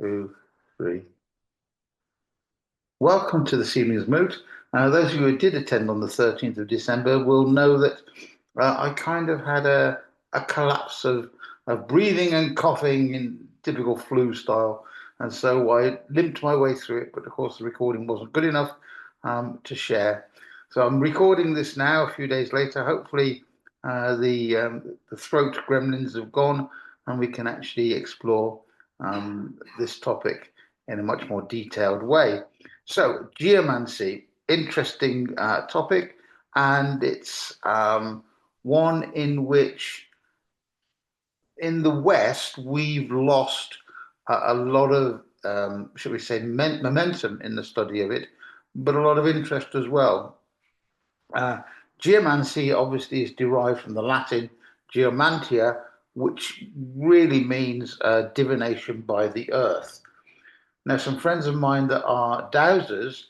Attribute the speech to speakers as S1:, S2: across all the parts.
S1: Two, three. Welcome to this evening's moot. Those of you who did attend on the 13th of December will know that I kind of had a collapse of breathing and coughing in typical flu style. And so I limped my way through it, but of course the recording wasn't good enough to share. So I'm recording this now a few days later. Hopefully the throat gremlins have gone and we can actually explore this topic in a much more detailed way. So, geomancy, interesting topic, and it's one in which, in the West, we've lost a lot of, shall we say, momentum in the study of it, but a lot of interest as well. Uh, Geomancy obviously is derived from the Latin geomantia, which really means divination by the earth. Now, some friends of mine that are dowsers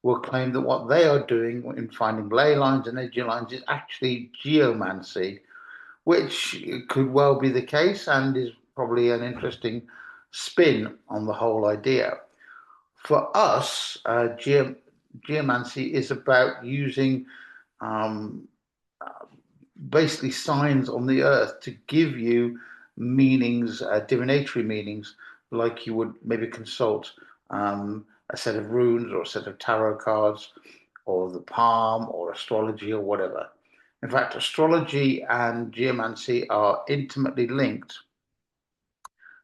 S1: will claim that what they are doing in finding ley lines and edge lines is actually geomancy, which could well be the case and is probably an interesting spin on the whole idea. For us, geomancy is about using um, basically signs on the earth to give you meanings, divinatory meanings, like you would maybe consult a set of runes or a set of tarot cards or the palm or astrology or whatever. In fact, astrology and geomancy are intimately linked.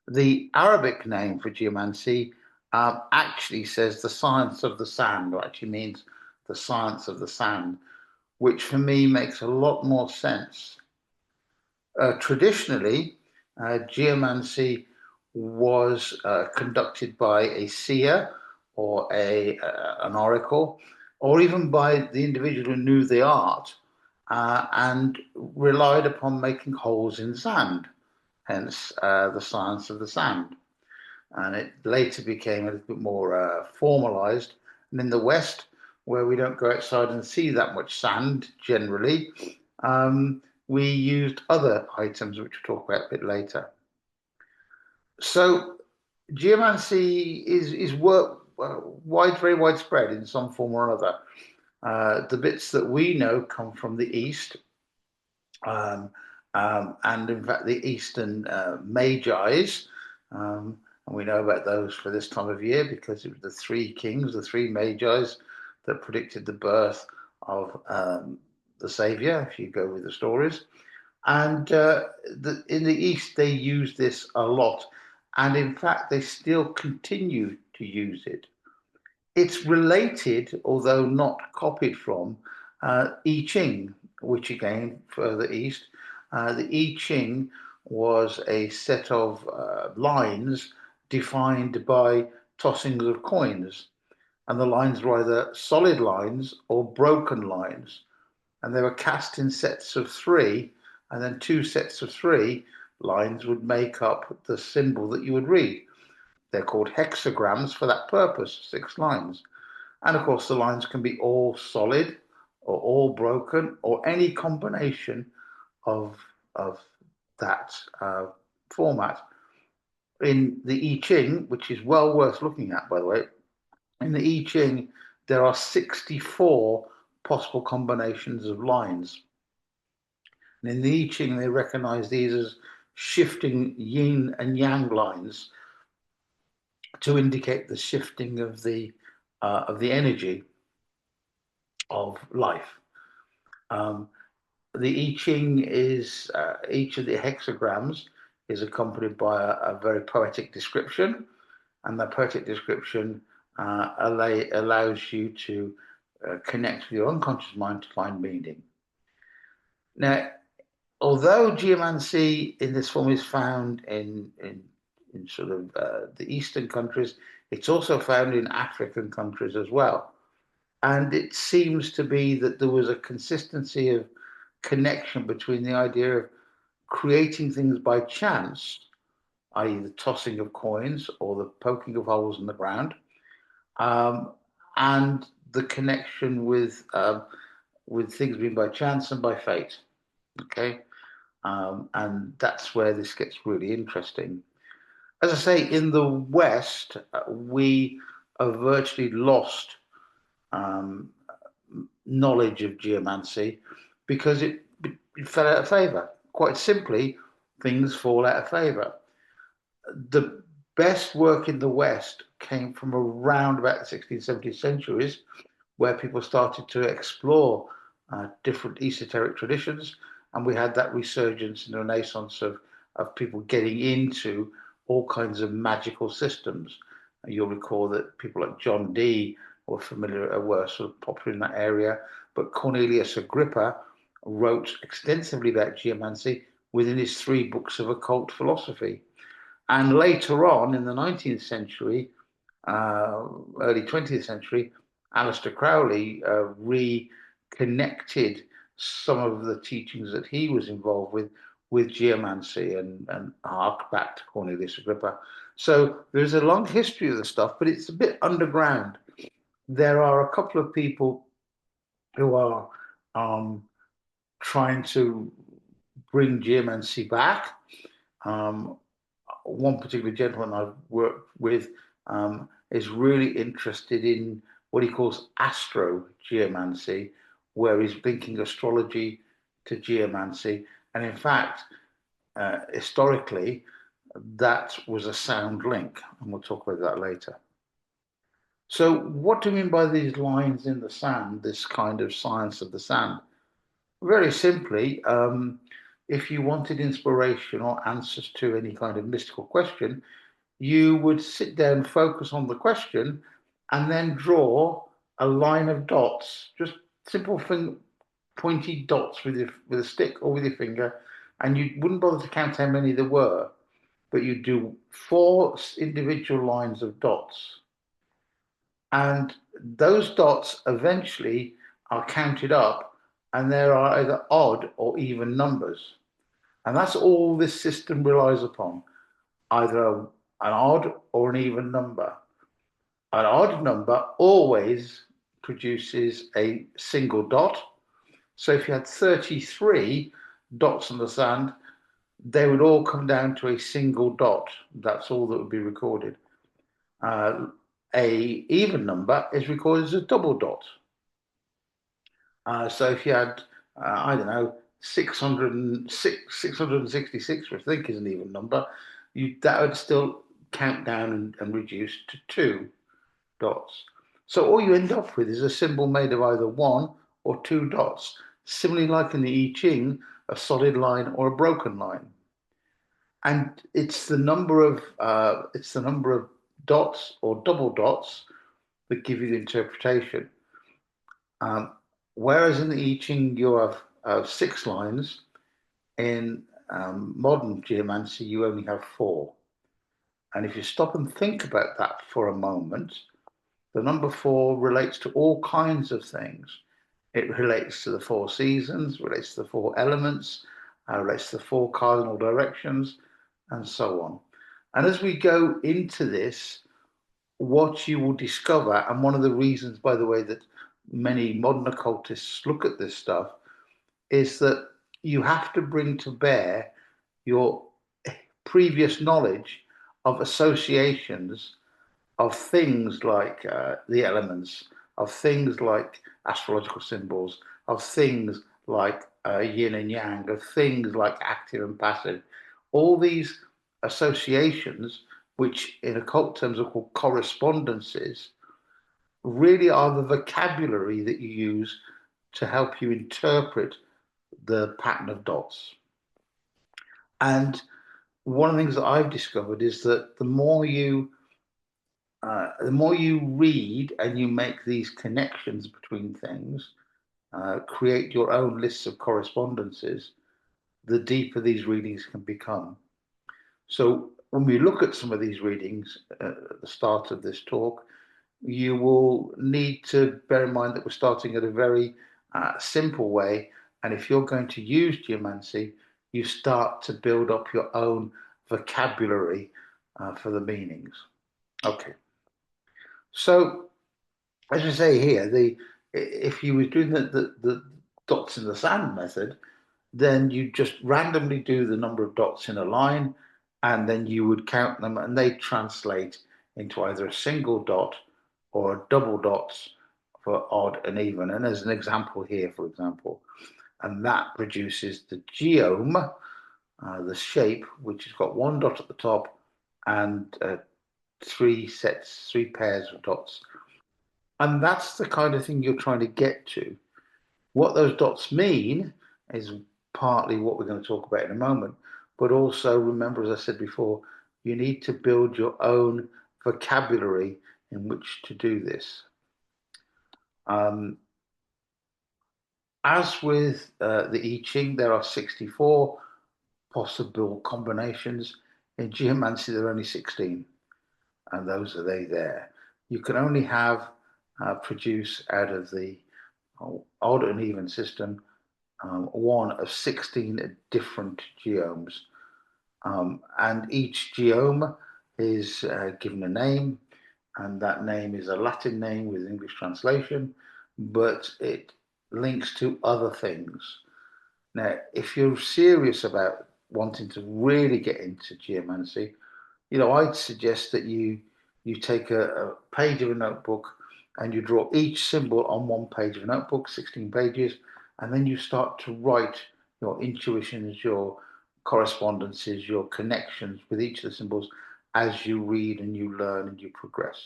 S1: The Arabic name for geomancy actually says the science of the sand, or actually means the science of the sand, which for me makes a lot more sense. Traditionally, geomancy was conducted by a seer or an oracle, or even by the individual who knew the art and relied upon making holes in sand, hence the science of the sand. And it later became a little bit more formalized. And in the West, where we don't go outside and see that much sand generally, we used other items, which we'll talk about a bit later. So geomancy is work very widespread in some form or other. The bits that we know come from the East, um, and in fact the Eastern Magi's, and we know about those for this time of year because it was the three kings, the three Magi's that predicted the birth of the Savior, if you go with the stories. And in the East, they use this a lot. And in fact, they still continue to use it. It's related, although not copied from, I Ching, which again, further east, the I Ching was a set of lines defined by tossings of coins. And the lines were either solid lines or broken lines. And they were cast in sets of three, and then two sets of three lines would make up the symbol that you would read. They're called hexagrams for that purpose, 6 lines. And of course, the lines can be all solid or all broken or any combination of that format. In the I Ching, which is well worth looking at, by the way, in the I Ching, there are 64 possible combinations of lines. And in the I Ching, they recognize these as shifting yin and yang lines to indicate the shifting of the energy of life. The I Ching is each of the hexagrams is accompanied by a very poetic description, and that poetic description allows you to connect with your unconscious mind to find meaning. Now, although geomancy in this form is found in sort of the Eastern countries, it's also found in African countries as well. And it seems to be that there was a consistency of connection between the idea of creating things by chance, i.e., the tossing of coins or the poking of holes in the ground, and the connection with things being by chance and by fate. Okay, and that's where this gets really interesting. as I say, in the West, we have virtually lost um, knowledge of geomancy because it fell out of favor. Quite simply, things fall out of favor. The best work in the West came from around about the 16th, 17th centuries, where people started to explore different esoteric traditions, and we had that resurgence and renaissance of people getting into all kinds of magical systems. You'll recall that people like John Dee were sort of popular in that area, but Cornelius Agrippa wrote extensively about geomancy within his 3 books of occult philosophy. And later on in the 19th century, early 20th century, Aleister Crowley reconnected some of the teachings that he was involved with geomancy and harked back to Cornelius Agrippa. So there's a long history of the stuff, but it's a bit underground. There are a couple of people who are um, trying to bring geomancy back. Um, One particular gentleman I've worked with is really interested in what he calls astro geomancy, where he's linking astrology to geomancy. And in fact, historically, that was a sound link, and we'll talk about that later. So, what do you mean by these lines in the sand, this kind of science of the sand? Very simply, if you wanted inspiration or answers to any kind of mystical question, you would sit down, focus on the question, and then draw a line of dots, just simple pointy dots with a stick or with your finger, and you wouldn't bother to count how many there were, but you'd do 4 individual lines of dots, and those dots eventually are counted up, and there are either odd or even numbers, and that's all this system relies upon, either an odd or an even number. An odd number always produces a single dot. So if you had 33 dots on the sand, they would all come down to a single dot. That's all that would be recorded. A even number is recorded as a double dot. So if you had, I don't know, 666, which I think is an even number, that would still count down and reduce to 2 dots. So all you end up with is a symbol made of either 1 or 2 dots, similarly like in the I Ching, a solid line or a broken line. And it's the number of dots or double dots that give you the interpretation. Um, Whereas in the I Ching you have 6 lines, in modern geomancy you only have 4. And if you stop and think about that for a moment, the number 4 relates to all kinds of things. It relates to the 4 seasons, relates to the 4 elements, relates to the 4 cardinal directions, and so on. And as we go into this, what you will discover, and one of the reasons, by the way, that many modern occultists look at this stuff, is that you have to bring to bear your previous knowledge of associations of things like the elements, of things like astrological symbols, of things like yin and yang, of things like active and passive. All these associations, which in occult terms are called correspondences, really are the vocabulary that you use to help you interpret the pattern of dots. And one of the things that I've discovered is that the more you read and you make these connections between things, create your own lists of correspondences, the deeper these readings can become. So when we look at some of these readings at the start of this talk, you will need to bear in mind that we're starting at a very simple way. And if you're going to use geomancy, you start to build up your own vocabulary for the meanings. Okay. So, as you say here, if you were doing the dots in the sand method, then you just randomly do the number of dots in a line, and then you would count them, and they translate into either a single dot or a double dots for odd and even. And there's an example here, for example, and that produces the geome, the shape, which has got one dot at the top and three pairs of dots. And that's the kind of thing you're trying to get to. What those dots mean is partly what we're going to talk about in a moment, but also remember, as I said before, you need to build your own vocabulary in which to do this. As with the I Ching, there are 64 possible combinations. In Geomancy, there are only 16, and those are they there. You can only have produce out of the odd and even system one of 16 different geomes. And each geome is given a name, and that name is a Latin name with English translation, but it links to other things. Now, if you're serious about wanting to really get into geomancy, I'd suggest that you take a page of a notebook and you draw each symbol on one page of a notebook, 16 pages, and then you start to write your intuitions, your correspondences, your connections with each of the symbols as you read and you learn and you progress.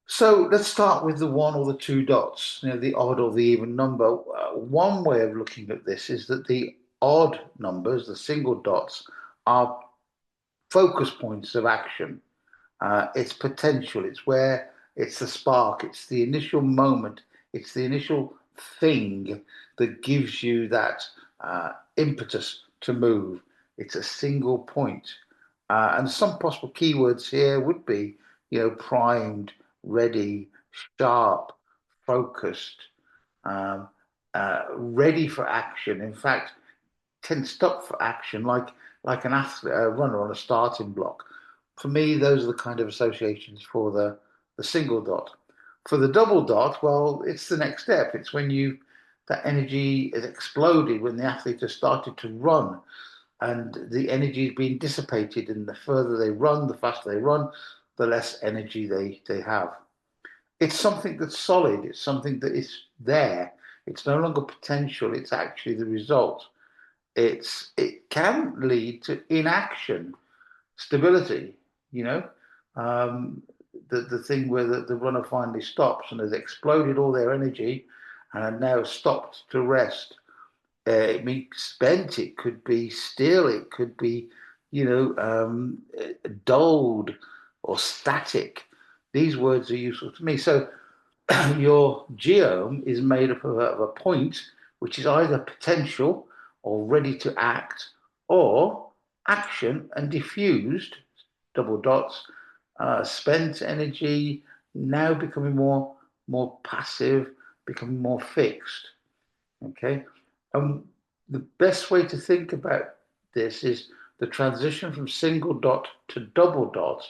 S1: So let's start with the one or the two dots, the odd or the even number. One way of looking at this is that the odd numbers, the single dots, are focus points of action. It's potential. It's the spark. It's the initial moment. It's the initial thing that gives you that impetus to move. It's a single point. And some possible keywords here would be, primed, ready, sharp, focused, um, ready for action. In fact, tensed up for action, like an athlete, a runner on a starting block. For me, those are the kind of associations for the single dot. For the double dot, well, it's the next step. It's when that energy is exploded, when the athlete has started to run and the energy is being dissipated, and the further they run, the faster they run, the less energy they have. It's something that's solid. It's something that is there. It's no longer potential. It's actually the result. It can lead to inaction, stability. You know, um, the thing where the runner finally stops and has exploded all their energy and are now stopped to rest. It means spent. It could be still. It could be, dulled or static. These words are useful to me. So your geome is made up of a point which is either potential or ready to act, or action and diffused, double dots, spent energy, now becoming more passive, becoming more fixed. Okay, the best way to think about this is the transition from single dot to double dot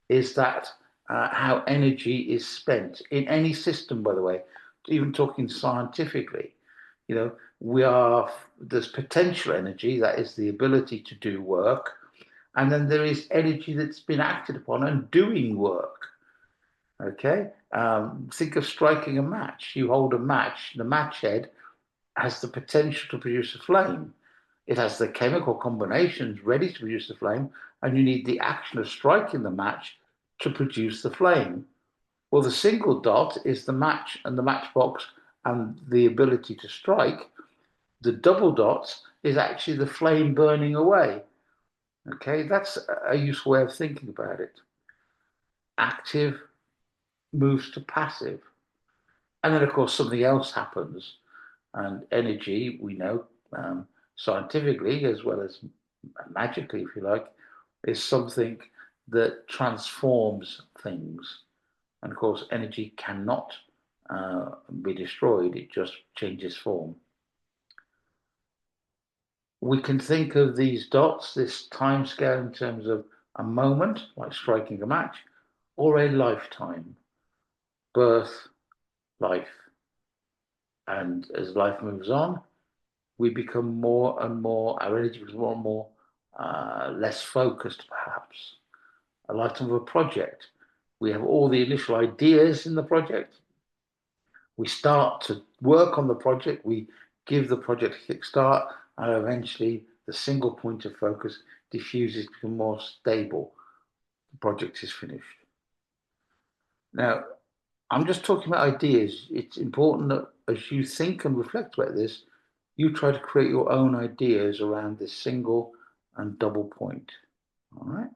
S1: is that how energy is spent in any system, by the way, even talking scientifically. There's potential energy, that is the ability to do work, and then there is energy that's been acted upon and doing work. Okay, think of striking a match. You hold a match, the match head has the potential to produce a flame. It has the chemical combinations ready to produce the flame, and you need the action of striking the match to produce the flame. Well, the single dot is the match and the matchbox and the ability to strike. The double dots is actually the flame burning away. Okay, that's a useful way of thinking about it. Active moves to passive. And then, of course, something else happens. And energy, we know scientifically as well as magically, if you like, is something that transforms things. And of course, energy cannot be destroyed, it just changes form. We can think of these dots, this time scale, in terms of a moment, like striking a match, or a lifetime, birth, life. And as life moves on, we become more and more, our energy becomes more and more less focused, perhaps. A lifetime of a project. We have all the initial ideas in the project. We start to work on the project. We give the project a kickstart, and eventually the single point of focus diffuses to become more stable. The project is finished. Now, I'm just talking about ideas. It's important that as you think and reflect about this, you try to create your own ideas around this single and double point. All right.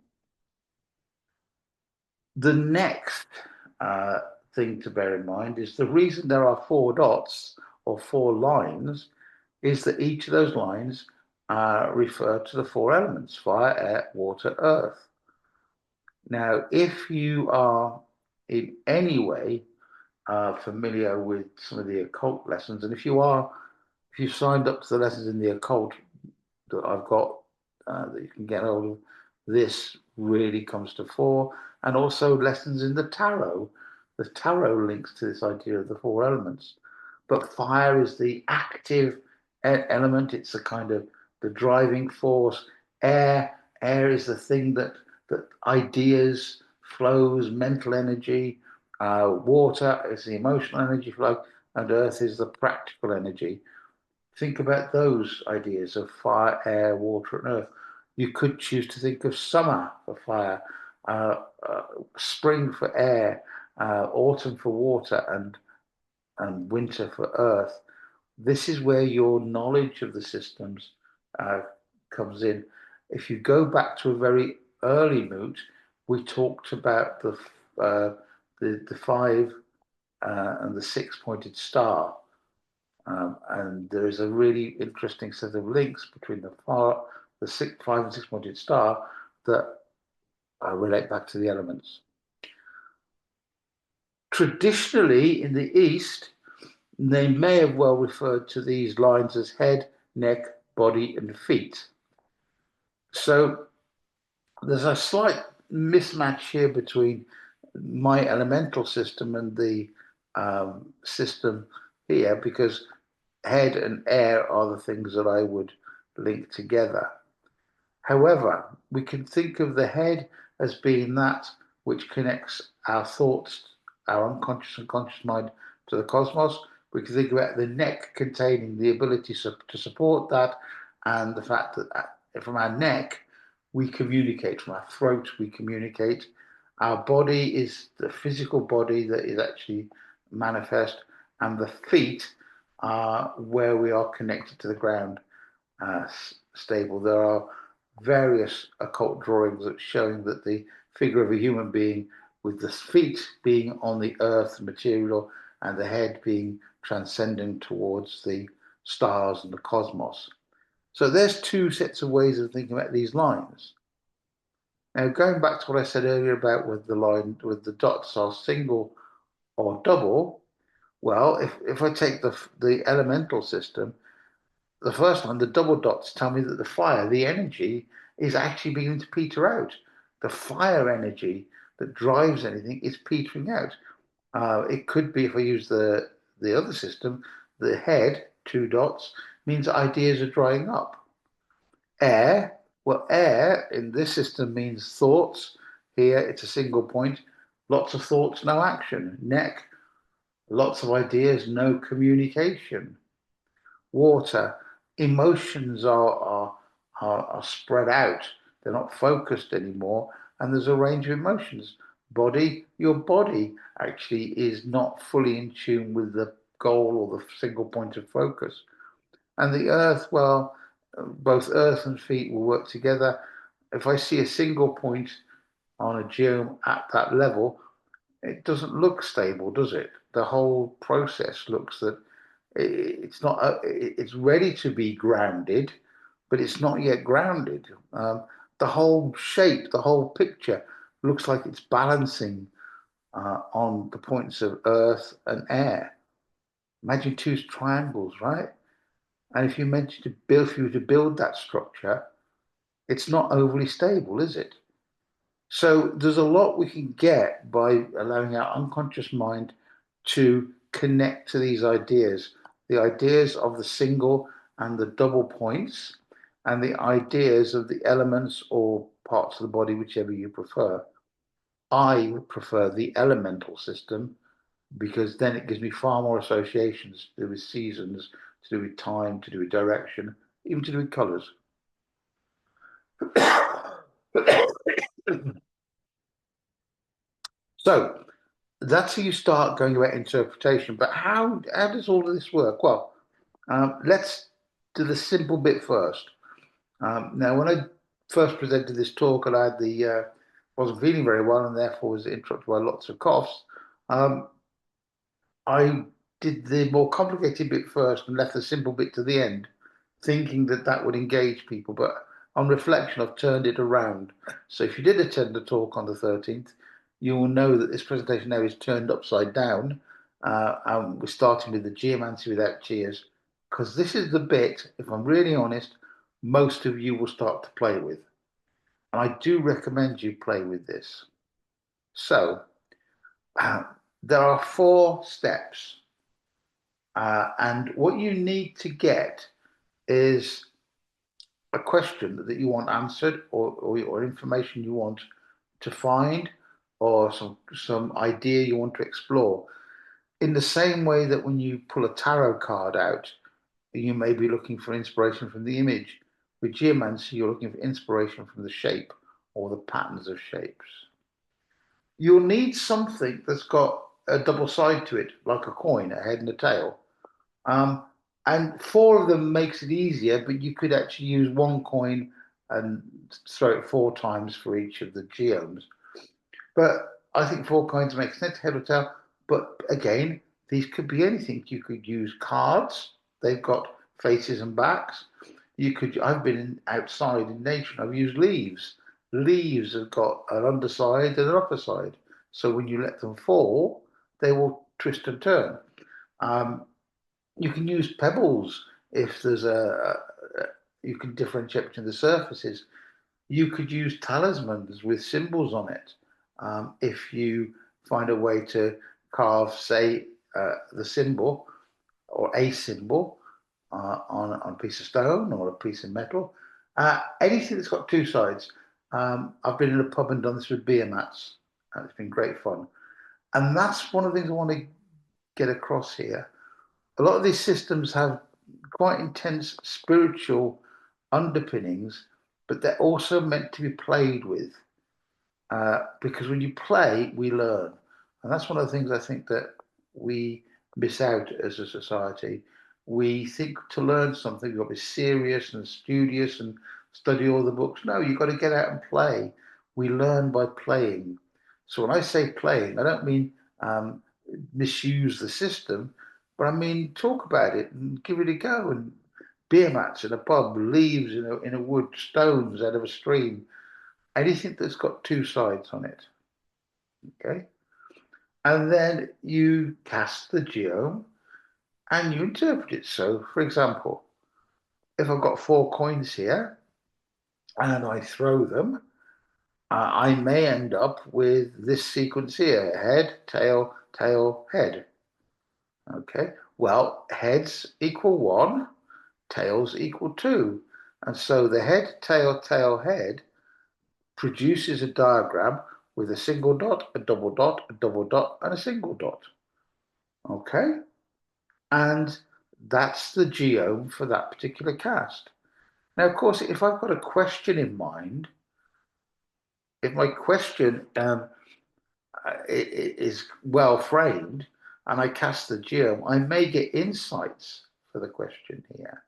S1: The next uh, thing to bear in mind is the reason there are four dots or four lines is that each of those lines refer to the four elements: fire, air, water, earth. Now, if you are in any way familiar with some of the occult lessons, and if you are, if you've signed up to the lessons in the occult that I've got that you can get hold of, this really comes to fore, and also lessons in the tarot. The tarot links to this idea of the four elements, but fire is the active element. It's the kind of the driving force. Air is the thing that ideas flows, mental energy. Water is the emotional energy flow, and earth is the practical energy. Think about those ideas of fire, air, water, and earth. You could choose to think of summer for fire, uh, uh, spring for air, autumn for water, and winter for earth. This is where your knowledge of the systems uh, comes in. If you go back to a very early moot, we talked about the five and the six-pointed star. And there is a really interesting set of links between the six, five, and six-pointed star that relate back to the elements. Traditionally, in the East, they may have well referred to these lines as head, neck, body, and feet. So there's a slight mismatch here between my elemental system and the system here, because head and air are the things that I would link together. However, we can think of the head as being that which connects our thoughts, our unconscious and conscious mind to the cosmos. We can think about the neck containing the ability to support that, and the fact that from our neck we communicate, from our throat we communicate. Our body is the physical body that is actually manifest, and the feet are where we are connected to the ground, stable. There are various occult drawings that showing that the figure of a human being with the feet being on the earth material and the head being transcendent towards the stars and the cosmos. So there's two sets of ways of thinking about these lines. Now, going back to what I said earlier about with the line with the dots are single or double, well, if I take the elemental system, the first one, the double dots tell me that the fire, the energy, is actually beginning to peter out. The fire energy that drives anything is petering out. It could be, if I use the other system, the head, two dots, means ideas are drying up. Air, well, air in this system means thoughts. Here it's a single point. Lots of thoughts, no action. Neck, lots of ideas, no communication. Water, emotions are spread out. They're not focused anymore, and there's a range of emotions. Body, your body actually is not fully in tune with the goal or the single point of focus. And the earth, well, both earth and feet will work together. If I see a single point on a geom at that level, it doesn't look stable, does it? The whole process looks that it's not, it's ready to be grounded, but it's not yet grounded. The whole shape, the whole picture looks like it's balancing on the points of earth and air. Imagine two triangles, right? And if you mention to build, if you were to build that structure, it's not overly stable, is it? So there's a lot we can get by allowing our unconscious mind to connect to these ideas, the ideas of the single and the double points and the ideas of the elements or parts of the body, whichever you prefer. I prefer the elemental system because then it gives me far more associations to do with seasons, to do with time, to do with direction, even to do with colours. So that's how you start going about interpretation. But how does all of this work? Well, let's do the simple bit first. Now, when I first presented this talk, and I had wasn't feeling very well, and therefore was interrupted by lots of coughs. Um, I did the more complicated bit first and left the simple bit to the end, thinking that that would engage people. But on reflection, I've turned it around. So if you did attend the talk on the 13th, you will know that this presentation now is turned upside down. And we're starting with the Geomancy without cheers, because this is the bit, if I'm really honest, most of you will start to play with. And I do recommend you play with this. So uh, there are 4 steps. And what you need to get is a question that you want answered or information you want to find or some idea you want to explore. In the same way that when you pull a tarot card out, you may be looking for inspiration from the image. With geomancy, you're looking for inspiration from the shape or the patterns of shapes. You'll need something that's got a double side to it, like a coin, a head and a tail. Um, and 4 of them makes it easier, but you could actually use 1 coin and throw it 4 times for each of the geomes. But I think 4 coins makes sense, head or tail. But again, these could be anything. You could use cards. They've got faces and backs. I've been outside in nature and I've used leaves. Leaves have got an underside and an upper side. So when you let them fall, they will twist and turn. Um, you can use pebbles if there's you can differentiate between the surfaces. You could use talismans with symbols on it. If you find a way to carve, say, the symbol or a symbol on a piece of stone or a piece of metal, anything that's got 2 sides. I've been in a pub and done this with beer mats, and it's been great fun. And that's one of the things I want to get across here. A lot of these systems have quite intense spiritual underpinnings, but they're also meant to be played with. Because when you play, we learn. And that's one of the things I think that we miss out as a society. We think to learn something, you've got to be serious and studious and study all the books. No, you've got to get out and play. We learn by playing. So when I say playing, I don't mean misuse the system, but I mean talk about it and give it a go. And beer mats in a pub, leaves in a wood, stones out of a stream, anything that's got 2 sides on it. Okay. And then you cast the geom and you interpret it. So, for example, if I've got 4 coins here and I throw them, I may end up with this sequence here: head, tail, tail, head. Okay. Well, heads equal 1, tails equal 2. And so the head, tail, tail, head produces a diagram with a single dot, a double dot, a double dot, and a single dot. Okay? And that's the geome for that particular cast. Now, of course, if I've got a question in mind, if my question is well framed and I cast the geome, I may get insights for the question here.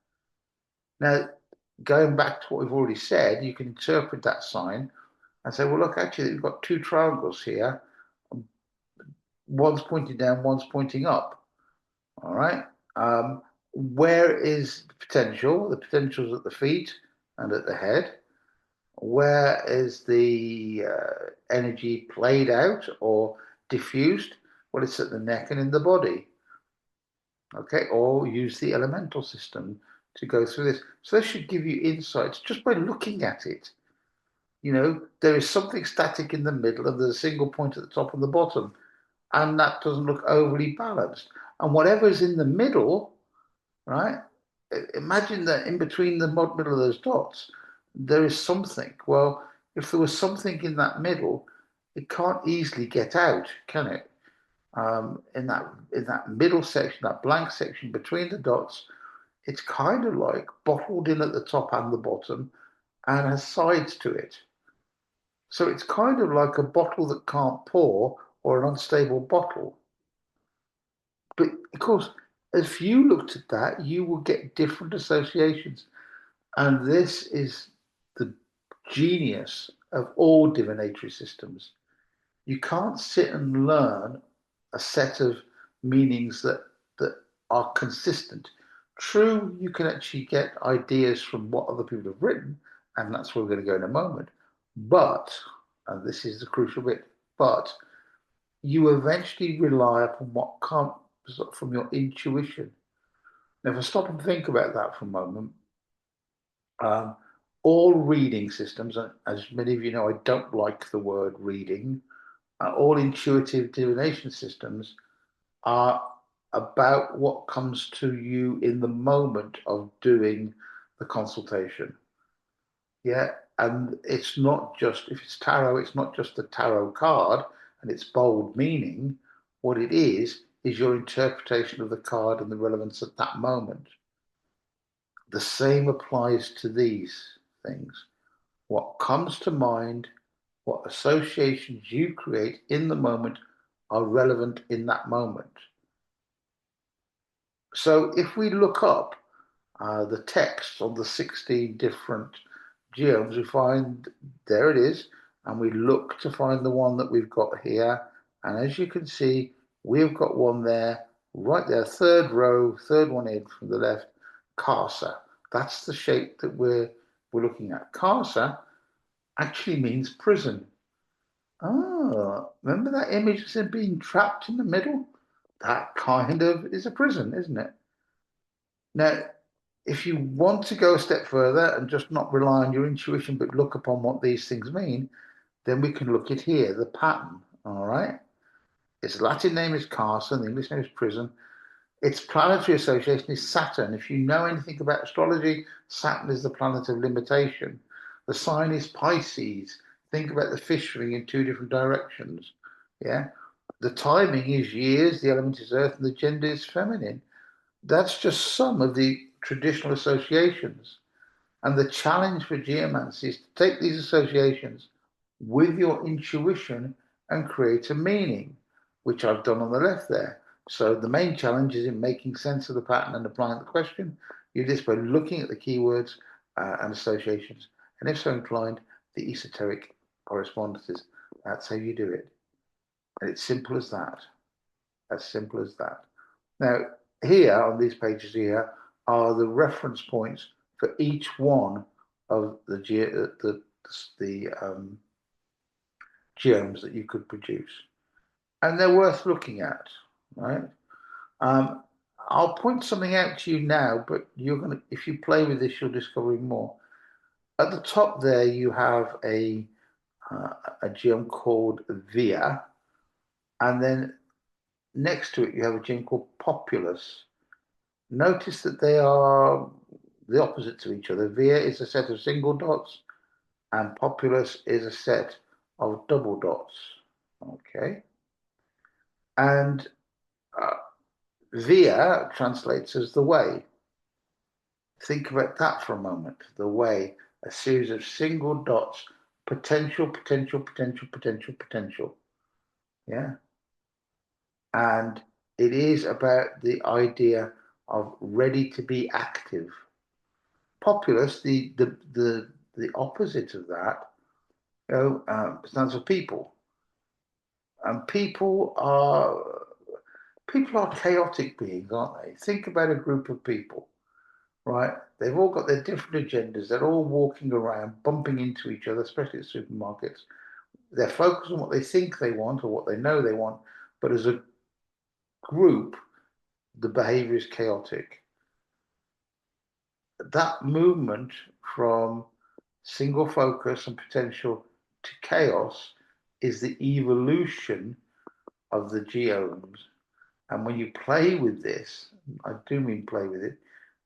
S1: Now, going back to what we've already said, you can interpret that sign and say, well, look, actually, we've got 2 triangles here. One's pointing down, one's pointing up. All right. Where is the potential? The potential is at the feet and at the head. Where is the energy played out or diffused? Well, it's at the neck and in the body. Okay. Or use the elemental system to go through this. So this should give you insights just by looking at it. There is something static in the middle and there's a single point at the top and the bottom, and that doesn't look overly balanced. And whatever's in the middle, right, imagine that in between the middle of those dots, there is something. Well, if there was something in that middle, it can't easily get out, can it? In that middle section, that blank section between the dots, it's kind of like bottled in at the top and the bottom and has sides to it. So it's kind of like a bottle that can't pour or an unstable bottle. But of course, if you looked at that, you will get different associations. And this is the genius of all divinatory systems. You can't sit and learn a set of meanings that are consistent. True, you can actually get ideas from what other people have written, and that's where we're going to go in a moment. But, and this is the crucial bit, but you eventually rely upon what comes from your intuition. Now, if I stop and think about that for a moment, um, all reading systems, and as many of you know, I don't like the word reading, all intuitive divination systems are about what comes to you in the moment of doing the consultation. Yeah. And it's not just, if it's tarot, it's not just the tarot card and its bold meaning. What it is your interpretation of the card and the relevance at that moment. The same applies to these things. What comes to mind, what associations you create in the moment are relevant in that moment. So if we look up the text on the 16 different geomes, we find there it is, and we look to find the one that we've got here. And as you can see, we've got one there, right there, third row, third one in from the left, Casa. That's the shape that we're looking at. Casa actually means prison. Oh, remember that image of him being trapped in the middle? That kind of is a prison, isn't it? Now, if you want to go a step further and just not rely on your intuition, but look upon what these things mean, then we can look at here, the pattern, all right? Its Latin name is Casa, and the English name is prison. Its planetary association is Saturn. If you know anything about astrology, Saturn is the planet of limitation. The sign is Pisces. Think about the fish ring in two different directions. Yeah. The timing is years, the element is earth, and the gender is feminine. That's just some of the traditional associations. And the challenge for geomancy is to take these associations with your intuition and create a meaning, which I've done on the left there. So the main challenge is in making sense of the pattern and applying the question. You do this by looking at the keywords and associations, and if so inclined, the esoteric correspondences. That's how you do it. And it's simple as that. As simple as that. Now, here on these pages here are the reference points for each one of the geomes that you could produce, and they're worth looking at, right? Um, I'll point something out to you now, but if you play with this, you'll discover more. At the top there, you have a geom called Via, and then next to it, you have a geom called Populus. Notice that they are the opposites of each other. Via is a set of single dots, and populus is a set of double dots. Okay. And uh, via translates as the way. Think about that for a moment. The way, a series of single dots, potential, potential, potential, potential, potential. Yeah. And it is about the idea of ready to be active. Populous, the opposite of that, stands for people, and people are chaotic beings, aren't they? Think about a group of people, right? They've all got their different agendas. They're all walking around, bumping into each other, especially at supermarkets. They're focused on what they think they want or what they know they want, but as a group, the behavior is chaotic. That movement from single focus and potential to chaos is the evolution of the geomes. And when you play with this, I do mean play with it,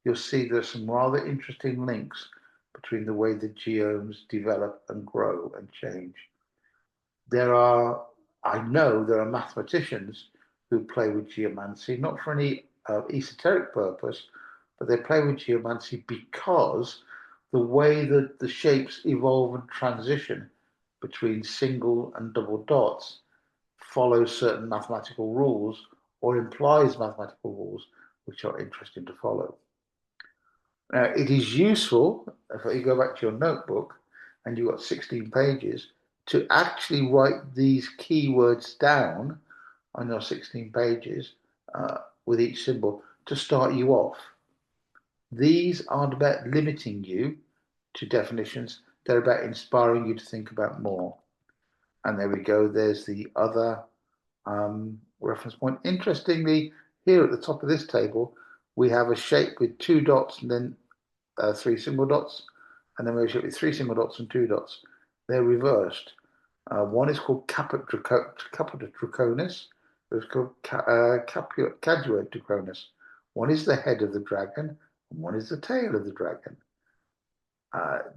S1: you'll see there's some rather interesting links between the way the geomes develop and grow and change. I know there are mathematicians who play with geomancy, not for any esoteric purpose, but they play with geomancy because the way that the shapes evolve and transition between single and double dots follows certain mathematical rules or implies mathematical rules which are interesting to follow. It is useful, if you go back to your notebook and you've got 16 pages, to actually write these keywords down on your 16 pages with each symbol to start you off. These aren't about limiting you to definitions, they're about inspiring you to think about more. And there we go, there's the other reference point. Interestingly, here at the top of this table, we have a shape with 2 dots and then 3 single dots, and then we have a shape with 3 single dots and 2 dots. They're reversed. One is called Caput Draconis, it's called Cadua Draconis. One is the head of the dragon, and one is the tail of the dragon.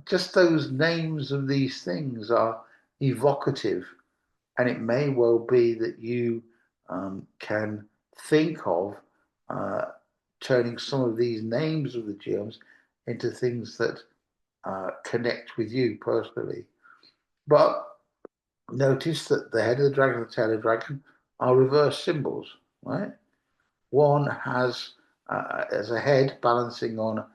S1: Just those names of these things are evocative, and it may well be that you can think of turning some of these names of the geomes into things that connect with you personally. But notice that the head of the dragon and the tail of the dragon are reverse symbols, right? One has as a head balancing on an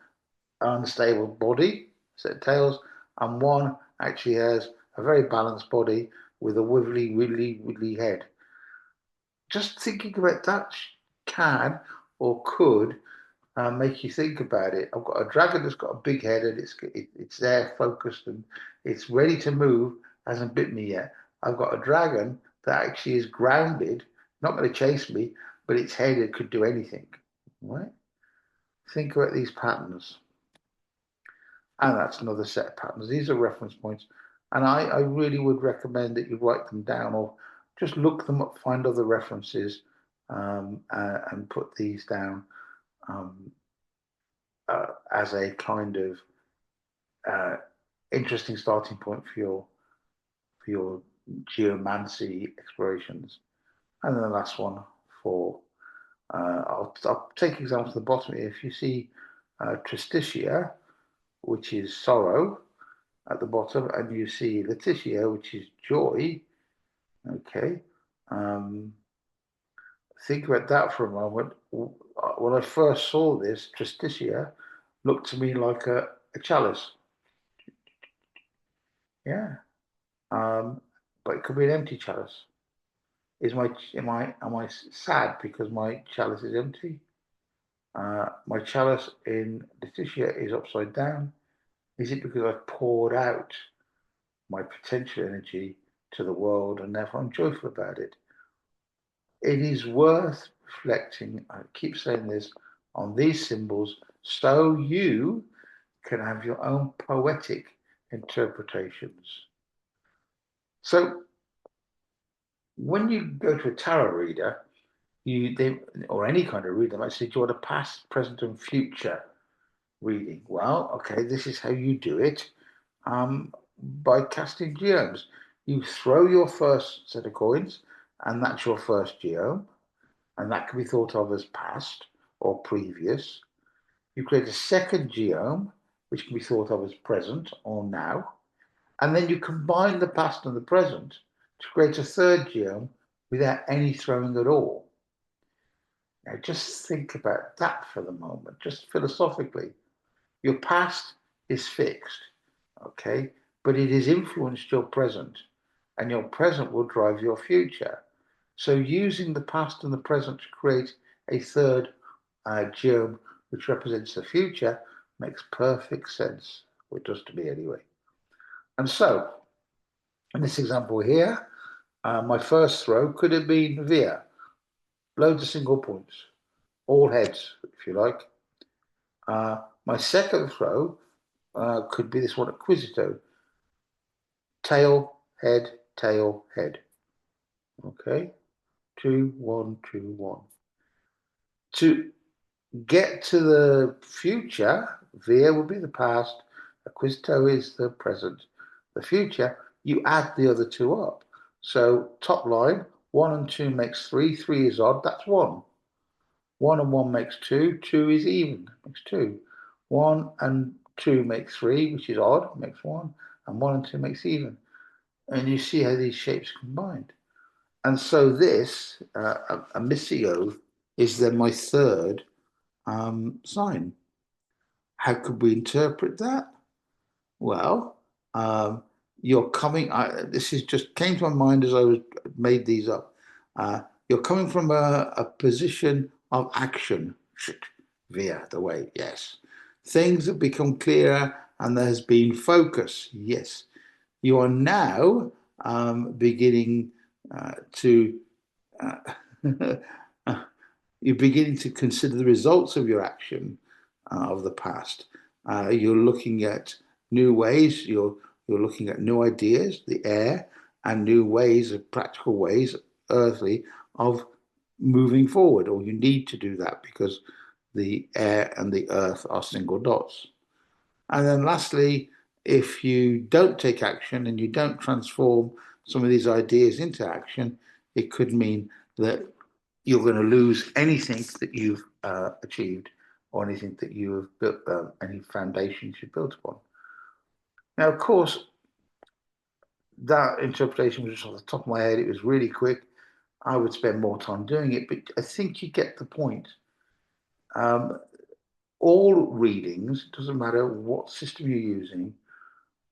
S1: unstable body, set of tails, and one actually has a very balanced body with a wiggly head. Just thinking about that can or could make you think about it. I've got a dragon that's got a big head and it's there focused and it's ready to move, hasn't bit me yet. I've got a dragon that actually is grounded, not going to chase me, but its head it could do anything. Right? Think about these patterns. And that's another set of patterns. These are reference points. And I really would recommend that you write them down or just look them up, find other references and put these down as a kind of interesting starting point for your geomancy explorations. And then the last one for I'll take examples at the bottom here. If you see Tristitia, which is sorrow, at the bottom, and you see Letitia, which is joy. Okay, think about that for a moment. When I first saw this, Tristitia looked to me like a chalice. Yeah, but it could be an empty chalice. Am I sad because my chalice is empty? My chalice in Letitia is upside down. Is it because I've poured out my potential energy to the world and therefore I'm joyful about it? It is worth reflecting, I keep saying this, on these symbols so you can have your own poetic interpretations. So when you go to a tarot reader, or any kind of reader might say, do you want a past, present, and future reading? Well, okay, this is how you do it by casting geomes. You throw your first set of coins, and that's your first geome, and that can be thought of as past or previous. You create a second geome, which can be thought of as present or now, and then you combine the past and the present to create a third geome without any throwing at all. Now, just think about that for the moment, just philosophically. Your past is fixed, okay, but it has influenced your present, and your present will drive your future. So, using the past and the present to create a third geome which represents the future makes perfect sense. Well, it does to me anyway. And so, in this example here, my first throw could have been via loads of single points, all heads, if you like. My second throw could be this one at Quisito, tail, head, tail, head. Okay, 2, 1, 2, 1. get to the future, via will be the past, acquisito is the present. The future, you add the other two up. So top line, 1 and 2 makes 3, 3 is odd, that's 1. 1 and 1 makes 2, 2 is even, makes 2. 1 and 2 makes 3, which is odd, makes 1, and 1 and 2 makes even. And you see how these shapes combined. And so this, a missio, is then my third sign. How could we interpret that? Well, you're coming. This is just came to my mind as I was made these up. You're coming from a position of action via the way. Yes, things have become clearer, and there has been focus. Yes, you are now beginning to. Uh, you're beginning to consider the results of your action of the past. You're looking at new ways. You're looking at new ideas, the air, and new ways of practical ways, earthly, of moving forward. Or you need to do that because the air and the earth are single dots. And then lastly, if you don't take action and you don't transform some of these ideas into action, it could mean that you're going to lose anything that you've achieved or anything that you have built, any foundations you built upon. Now, of course, that interpretation was just off the top of my head. It was really quick. I would spend more time doing it, but I think you get the point. Um, all readings, doesn't matter what system you're using,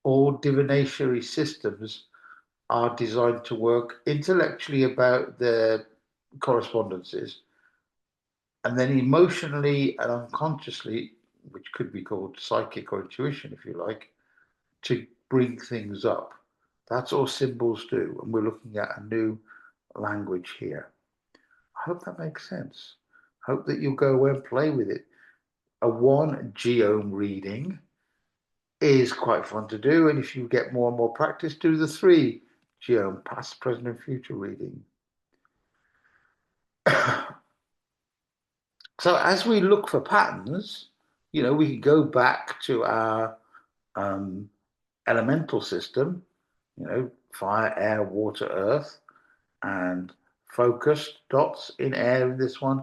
S1: all divinatory systems are designed to work intellectually about their correspondences and then emotionally and unconsciously, which could be called psychic or intuition, if you like, to bring things up. That's all symbols do. And we're looking at a new language here. I hope that makes sense. Hope that you'll go away and play with it. A one geome reading is quite fun to do. And if you get more and more practice, do the three geome, past, present, and future reading. So as we look for patterns, we can go back to our um, elemental system, fire, air, water, earth, and focused dots in air in this one,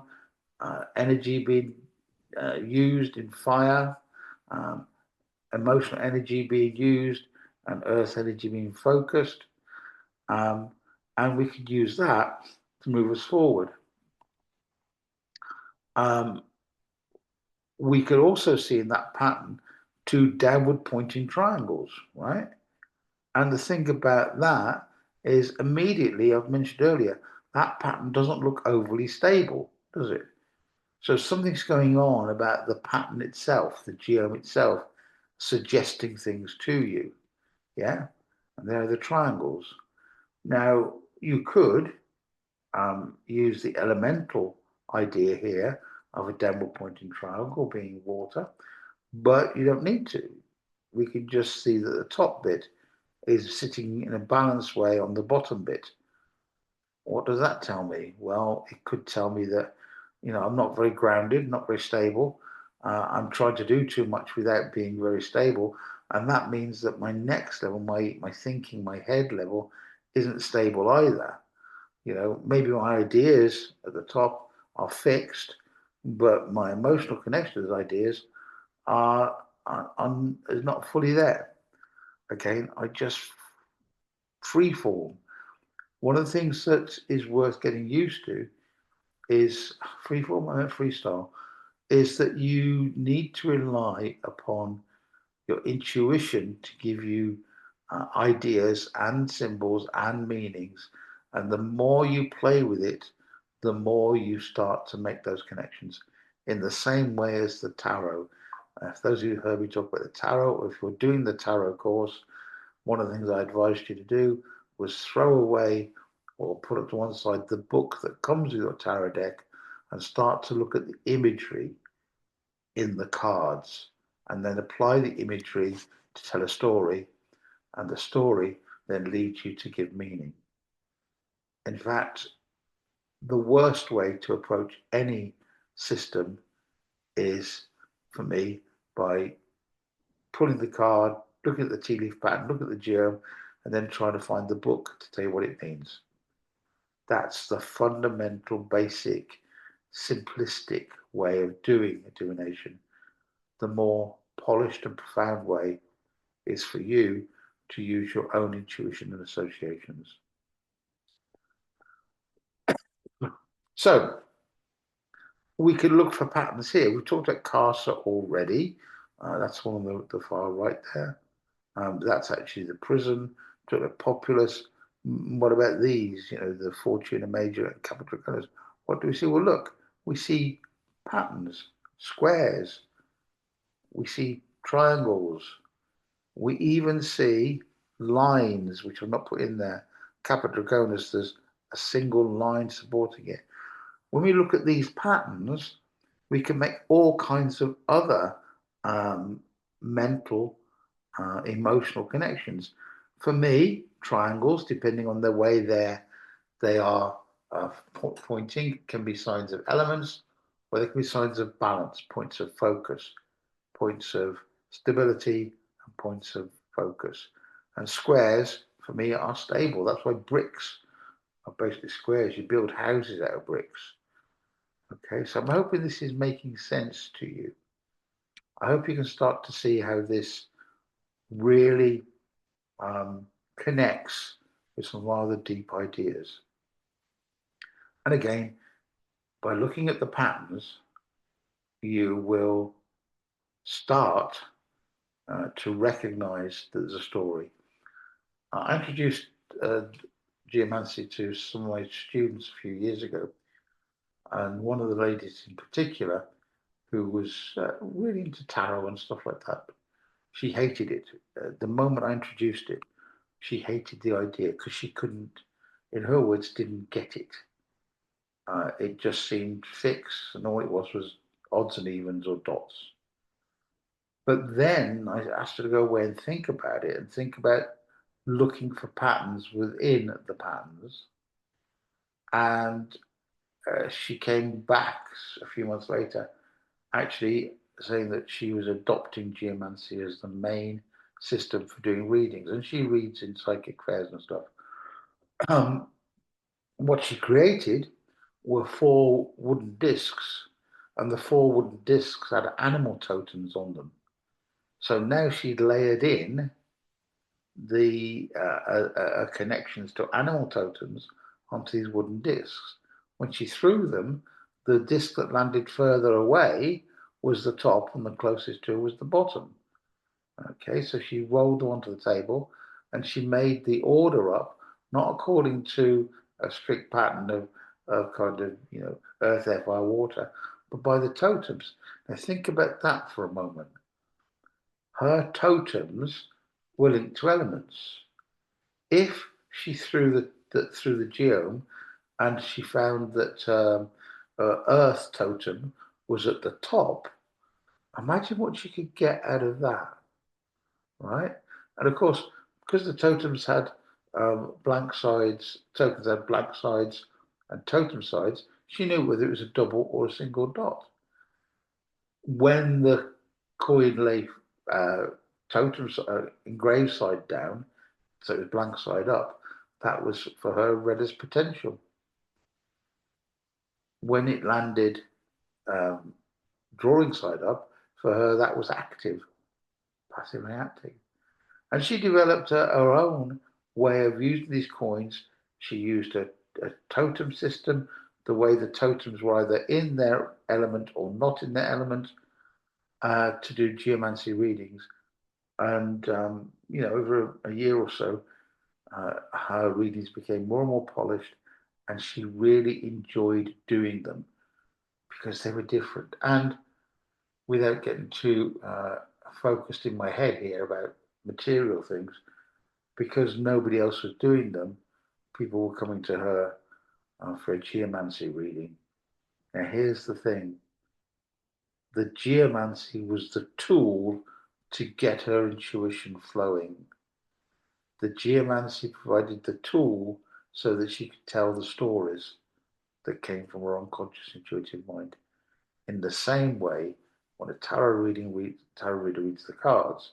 S1: energy being used in fire, um, emotional energy being used, and earth energy being focused. Um, and we could use that to move us forward. Um, we could also see in that pattern two downward pointing triangles, right? And the thing about that is immediately, I've mentioned earlier, that pattern doesn't look overly stable, does it? So something's going on about the pattern itself, the geome itself, suggesting things to you. Yeah? And there are the triangles. Now, you could use the elemental idea here of a downward pointing triangle being water, but you don't need to. We can just see that the top bit is sitting in a balanced way on the bottom bit. What does that tell me? Well, it could tell me that, I'm not very grounded, not very stable. I'm trying to do too much without being very stable. And that means that my next level, my thinking, my head level, isn't stable either. Maybe my ideas at the top are fixed, but my emotional connection to those ideas is not fully there. Again, I just free form. One of the things that is worth getting used to is freeform, I meant freestyle, is that you need to rely upon your intuition to give you ideas and symbols and meanings. And the more you play with it, the more you start to make those connections in the same way as the tarot. For those of you who heard me talk about the tarot, or if you're doing the tarot course, one of the things I advised you to do was throw away or put up to one side the book that comes with your tarot deck and start to look at the imagery in the cards and then apply the imagery to tell a story, and the story then leads you to give meaning. In fact, the worst way to approach any system is, for me, by pulling the card, looking at the tea leaf pattern, looking at the geom, and then trying to find the book to tell you what it means. That's the fundamental, basic, simplistic way of doing a divination. The more polished and profound way is for you to use your own intuition and associations. So we can look for patterns here. We've talked about Casa already. That's one on the far right there. That's actually the prison. Talked about Populus. What about these? You know, the Fortuna Major and Capital Colors. What do we see? Well, look, we see patterns, squares. We see triangles. We even see lines, which are not put in there. Capricornus, there's a single line supporting it. When we look at these patterns, we can make all kinds of other mental, emotional connections. For me, triangles, depending on the way they are pointing, can be signs of elements, or they can be signs of balance, points of focus, points of stability, and points of focus. And squares, for me, are stable. That's why bricks are basically squares. You build houses out of bricks. Okay, so I'm hoping this is making sense to you. I hope you can start to see how this really connects with some rather deep ideas. And again, by looking at the patterns, you will start to recognize that there's a story. I introduced geomancy to some of my students a few years ago, and one of the ladies in particular, who was really into tarot and stuff like that, she hated it. The moment I introduced it, she hated the idea because she couldn't, in her words, didn't get it. It just seemed fixed, and all it was odds and evens or dots. But then I asked her to go away and think about it and think about looking for patterns within the patterns. And she came back a few months later, actually saying that she was adopting geomancy as the main system for doing readings. And she reads in psychic fairs and stuff. What she created were 4 wooden discs, and the 4 wooden discs had animal totems on them. So now she'd layered in the connections to animal totems onto these wooden discs. When she threw them, the disc that landed further away was the top, and the closest to her was the bottom. Okay, so she rolled them onto the table, and she made the order up, not according to a strict pattern of kind of, you know, earth, air, fire, water, but by the totems. Now think about that for a moment. Her totems were linked to elements. If she threw through the geom and she found that Earth totem was at the top, imagine what she could get out of that, right? And of course, because the totems had blank sides, tokens had blank sides and totem sides, she knew whether it was a double or a single dot. When the coin lay totem engraved side down, so it was blank side up, that was for her read as potential. When it landed drawing side up, for her that was active, passive and active. And she developed her own way of using these coins. She used a totem system, the way the totems were either in their element or not in their element, to do geomancy readings. And, you know, over a year or so, her readings became more and more polished, and she really enjoyed doing them because they were different. And without getting too focused in my head here about material things, because nobody else was doing them, people were coming to her for a geomancy reading. Now, here's the thing: the geomancy was the tool to get her intuition flowing. The geomancy provided the tool so that she could tell the stories that came from her unconscious intuitive mind. In the same way, when a tarot reader reads the cards,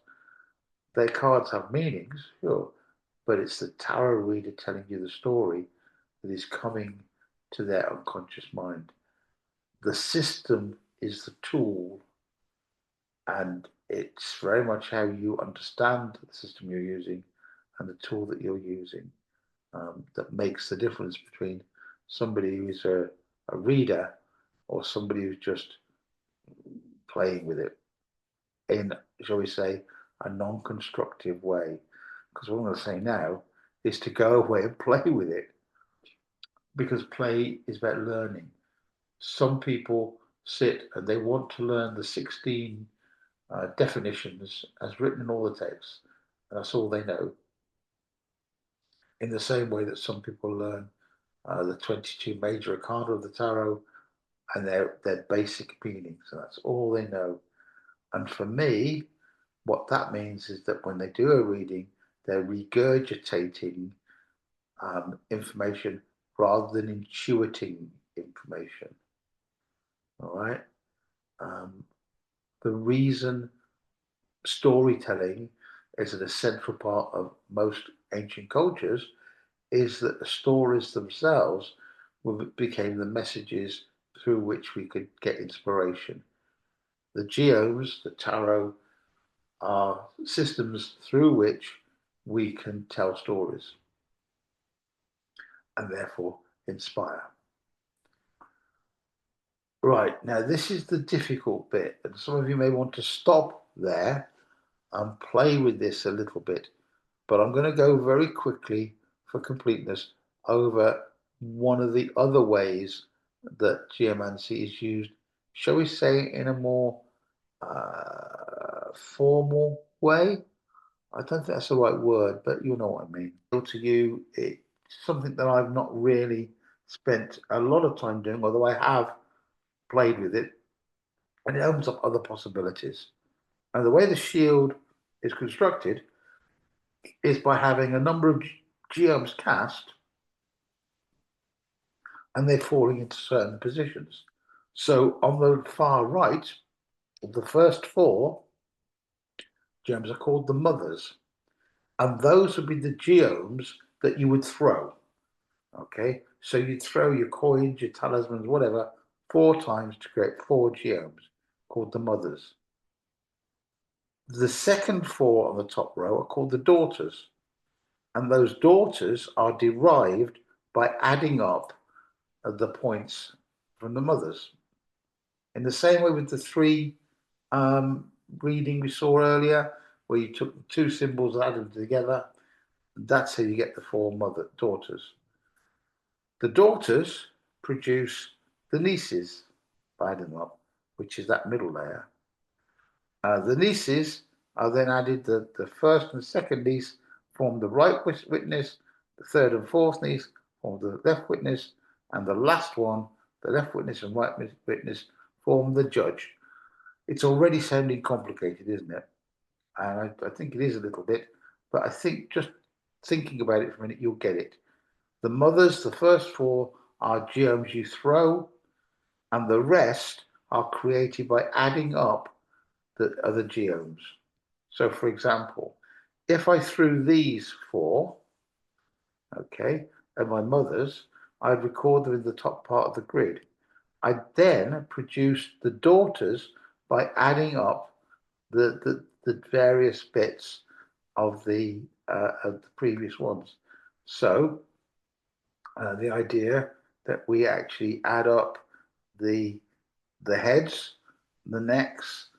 S1: their cards have meanings, sure, but it's the tarot reader telling you the story that is coming to their unconscious mind. The system is the tool, and it's very much how you understand the system you're using and the tool that you're using that makes the difference between somebody who's a reader or somebody who's just playing with it in, shall we say, a non-constructive way. Because what I'm going to say now is to go away and play with it, because play is about learning. Some people sit and they want to learn the 16 definitions as written in all the texts, and that's all they know. In the same way that some people learn the 22 major arcana of the tarot and their basic meanings, and that's all they know. And for me, what that means is that when they do a reading, they're regurgitating information rather than intuiting information. All right. The reason storytelling is an essential part of most ancient cultures is that the stories themselves became the messages through which we could get inspiration. The geomes, the tarot, are systems through which we can tell stories and therefore inspire. Right, now this is the difficult bit, and some of you may want to stop there and play with this a little bit, but I'm going to go very quickly for completeness over one of the other ways that geomancy is used, shall we say, in a more formal way. I don't think that's the right word, but you know what I mean. To you, it's something that I've not really spent a lot of time doing, although I have played with it, and it opens up other possibilities. And the way the shield is constructed is by having a number of geomes cast and they're falling into certain positions. So on the far right, the first four gems are called the mothers, and those would be the geomes that you would throw. Okay, so you'd throw your coins, your talismans, whatever, 4 times to create 4 geomes called the mothers. The second 4 on the top row are called the daughters, and those daughters are derived by adding up the points from the mothers. In the same way with the 3 reading we saw earlier, where you took 2 symbols and added them together, that's how you get the 4 daughters. The daughters produce the nieces by adding them up, which is that middle layer. The nieces are then added, the first and second niece form the right witness, the third and fourth niece form the left witness, and the last one, the left witness and right witness, form the judge. It's already sounding complicated, isn't it? And I think it is a little bit, but I think just thinking about it for a minute, you'll get it. The mothers, the first 4, are geomes you throw, and the rest are created by adding up the other geomes. So, for example, if I threw these 4, okay, and my mothers, I'd record them in the top part of the grid. I'd then produce the daughters by adding up the various bits of the previous ones. So the idea that we actually add up the heads, the necks,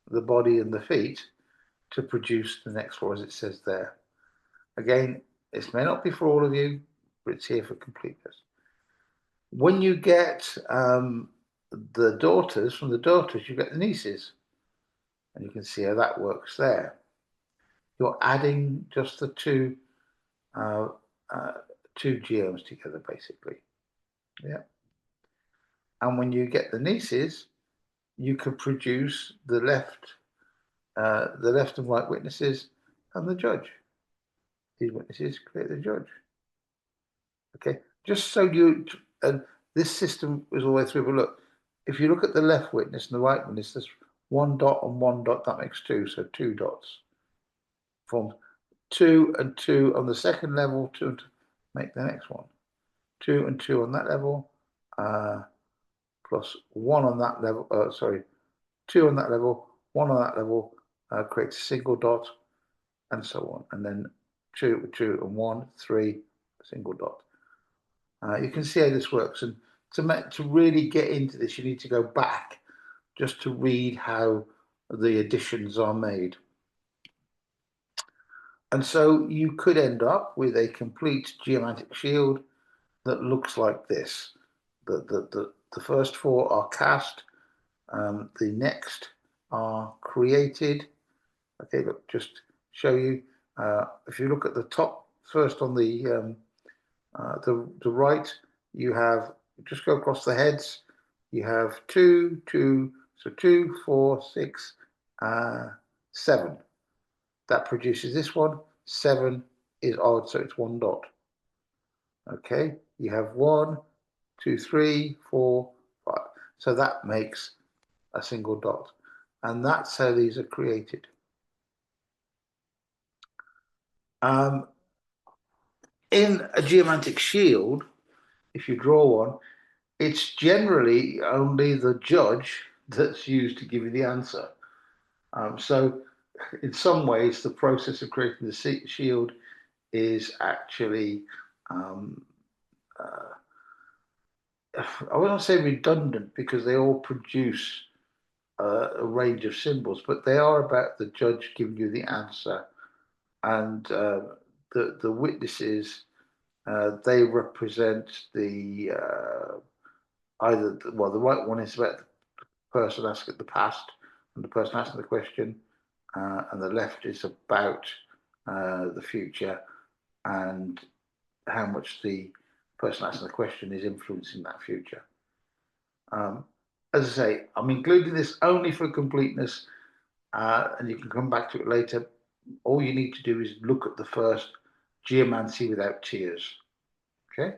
S1: the body, and the feet to produce the next 4, as it says there. Again, this may not be for all of you, but it's here for completeness. When you get the daughters, from the daughters, you get the nieces. And you can see how that works there. You're adding just the 2 geomes together, basically. Yeah. And when you get the nieces, you can produce the left and right witnesses and the judge. These witnesses create the judge. Okay, just so you, and this system is all the way through. But look, if you look at the left witness and the right witness, there's 1 dot and 1 dot, that makes 2, so 2 dots. Forms 2 and 2 on the second level to make the next one. 2 and 2 on that level, plus 1 on that level, 2 on that level, 1 on that level, creates a single dot, and so on. And then 2, 2 and 1, 3, single dot. You can see how this works. And to really get into this, you need to go back just to read how the additions are made. And so you could end up with a complete geomantic shield that looks like this. The first 4 are cast, the next are created. Okay, look, just show you. If you look at the top first on the right, you have, just go across the heads, you have 2, 2, so 2, 4, 6, 7. That produces this one. 7 is odd, so it's 1 dot. Okay, you have 1, 2, 3, 4, 5. So that makes a single dot. And that's how these are created. In a geomantic shield, if you draw one, it's generally only the judge that's used to give you the answer. So in some ways, the process of creating the shield is actually, I wouldn't say redundant, because they all produce a range of symbols, but they are about the judge giving you the answer, and the witnesses, they represent the the right one is about the person asking the past and the person asking the question, and the left is about the future and how much the person asking the question is influencing that future. As I say, I'm including this only for completeness, and you can come back to it later. All you need to do is look at the first Geomancy without tears. Okay.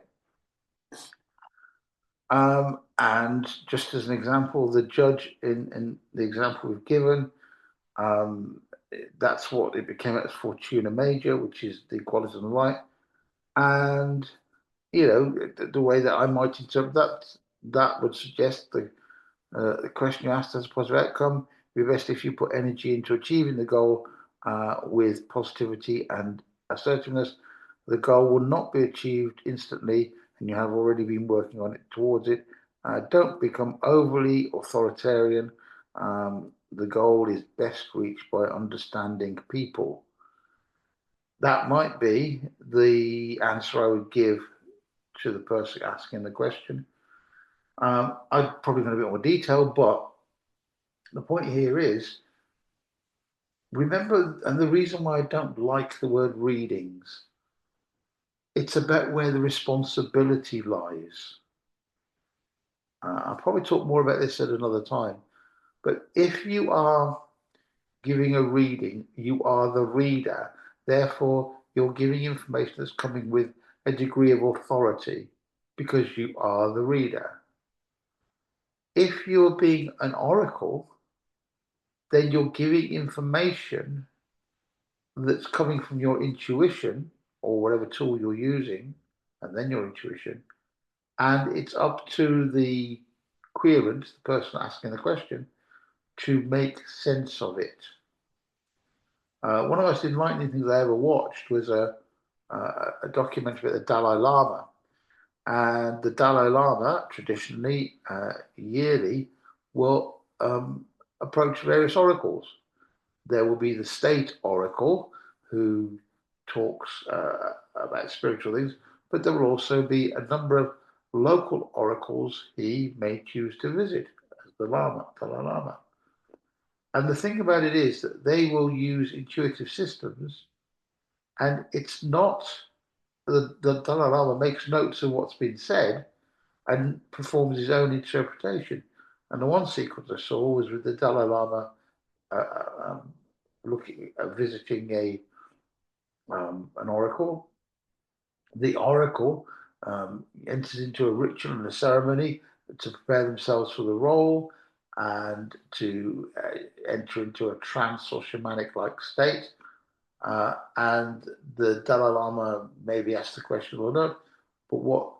S1: And just as an example, the judge in the example we've given, that's what it became as Fortuna Major, which is the equality on the right. And, you know, the way that I might interpret that, that would suggest the question you asked as a positive outcome. It'd be best if you put energy into achieving the goal with positivity and assertiveness. The goal will not be achieved instantly, and you have already been working on it towards it. Don't become overly authoritarian. The goal is best reached by understanding people. That might be the answer I would give to the person asking the question. I'd probably go into a bit more detail, but the point here is, remember, and the reason why I don't like the word readings, it's about where the responsibility lies. I'll probably talk more about this at another time, but if you are giving a reading, you are the reader. Therefore, you're giving information that's coming with a degree of authority because you are the reader. If you're being an oracle, then you're giving information that's coming from your intuition or whatever tool you're using, and then your intuition. And it's up to the querent, the person asking the question, to make sense of it. One of the most enlightening things I ever watched was a documentary about the Dalai Lama. And the Dalai Lama, traditionally, yearly, will approach various oracles. There will be the state oracle, who talks about spiritual things, but there will also be a number of local oracles he may choose to visit as the Dalai Lama. And the thing about it is that they will use intuitive systems, and it's not the Dalai Lama makes notes of what's been said and performs his own interpretation. And the one sequence I saw was with the Dalai Lama visiting an oracle. The oracle enters into a ritual and a ceremony to prepare themselves for the role, and to enter into a trance or shamanic-like state. And the Dalai Lama maybe asks the question or not, but what